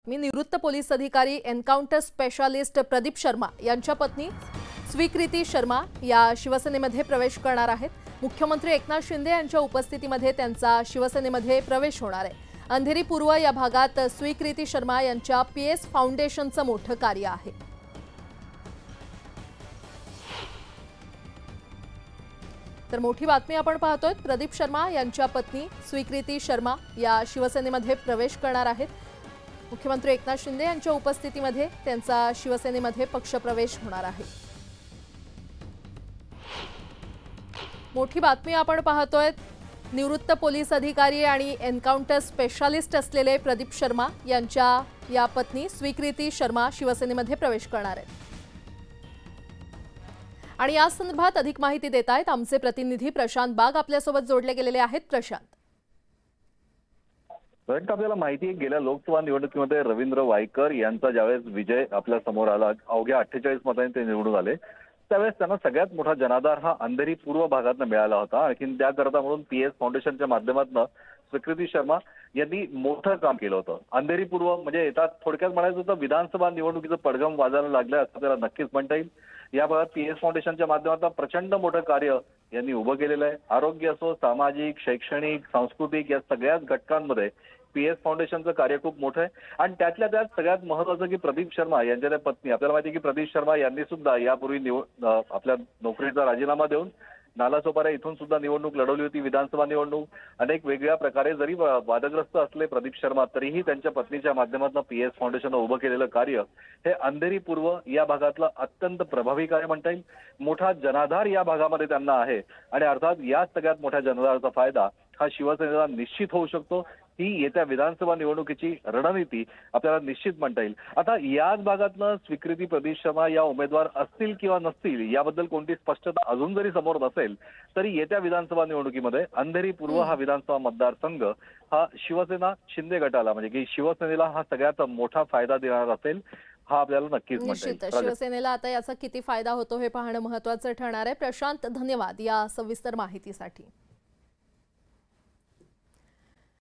मी निवृत्त पोलीस अधिकारी encounter specialist Pradeep Sharma यांच्या पत्नी स्वीकृती शर्मा या शिवसेनेमध्ये प्रवेश करणार आहेत। मुख्यमंत्री एकनाथ शिंदे यांच्या उपस्थितीमध्ये त्यांचा शिवसेनेमध्ये प्रवेश होणार आहे। अंधेरी पूर्व या भागात स्वीकृती शर्मा यांच्या पीएस फाउंडेशनचं मोठं कार्य आहे। तर मोठी बातमी आपण पाहतोय, प्रदीप शर्मा यांच्या पत्नी स्वीकृती शर्मा या शिवसेनेमध्ये प्रवेश करणार आहेत। मुख्यमंत्री एकनाथ शिंदे यांच्या उपस्थितीमध्ये त्यांचा शिवसेनेमध्ये पक्षप्रवेश होणार आहे। मोठी बातमी आपण पाहतोय, निवृत्त पोलीस अधिकारी आणि एन्काउंटर स्पेशालिस्ट असलेले प्रदीप शर्मा यांच्या या पत्नी स्वीकृती शर्मा शिवसेनेमध्ये प्रवेश करणार आहेत। आणि या संदर्भात अधिक माहिती देत आहेत आमचे प्रतिनिधी प्रशांत बाग आपल्यासोबत जोडले गेलेले आहेत। प्रशांत, आपल्याला माहिती आहे, गेल्या लोकसभा निवडणुकीमध्ये रवींद्र वायकर यांचा ज्यावेळेस विजय आपल्या समोर आला, अवघ्या 48 मतांनी ते निवडून आले, त्यावेळेस त्यांना सगळ्यात मोठा जनाधार हा अंधेरी पूर्व भागातून मिळाला होता। आणखी त्याकरता म्हणून पीएस फाउंडेशनच्या माध्यमातून स्वीकृती शर्मा यांनी मोठं काम केलं होतं। अंधेरी पूर्व म्हणजे येतात थोडक्यात म्हणायचं तर विधानसभा निवडणुकीचं पडगम वाजायला लागलं असं त्याला नक्कीच म्हणता येईल। या भागात पीएस फाउंडेशनच्या माध्यमातून प्रचंड मोठं कार्य यांनी उभं केलेलं आहे। आरोग्य असो, सामाजिक, शैक्षणिक, सांस्कृतिक या सगळ्याच घटकांमध्ये पीएस फाउंडेशनचं कार्य खूप मोठं आहे। आणि त्यातल्या त्यात सगळ्यात महत्त्वाचं की प्रदीप शर्मा यांच्या त्या पत्नी, आपल्याला माहिती आहे की प्रदीप शर्मा यांनी सुद्धा यापूर्वी आपल्या नोकरीचा राजीनामा देऊन नालासोपारा इथून सुद्धा निवडणूक लढवली होती, विधानसभा निवडणूक। अनेक वेगळ्या प्रकारे जरी वादग्रस्त असले प्रदीप शर्मा, तरीही त्यांच्या पत्नीच्या माध्यमातून पीएस फाउंडेशननं उभं केलेलं कार्य हे अंधेरी पूर्व या भागातलं अत्यंत प्रभावी कार्य म्हणता येईल। मोठा जनाधार या भागामध्ये त्यांना आहे आणि अर्थात या सगळ्यात मोठ्या जनाधाराचा फायदा हा शिवसेनेला निश्चित होऊ शकतो। ही येत्या विधानसभा निवडणुकीची रणनीती आपल्याला निश्चित म्हणता येईल। आता याच भागातनं स्वीकृती प्रदीप शर्मा या उमेदवार असतील किंवा नसतील याबद्दल कोणती स्पष्टता अजून जरी समोर नसेल, तरी येत्या विधानसभा निवडणुकीमध्ये अंधेरी पूर्व हा विधानसभा मतदारसंघ हा शिवसेना शिंदे गटाला म्हणजे की शिवसेनेला हा सगळ्यात मोठा फायदा देणार असेल, हा आपल्याला नक्कीच म्हणता येईल। शिवसेनेला आता याचा किती फायदा होतो हे पाहणं महत्त्वाचं ठरणार आहे। प्रशांत, धन्यवाद या सविस्तर माहितीसाठी।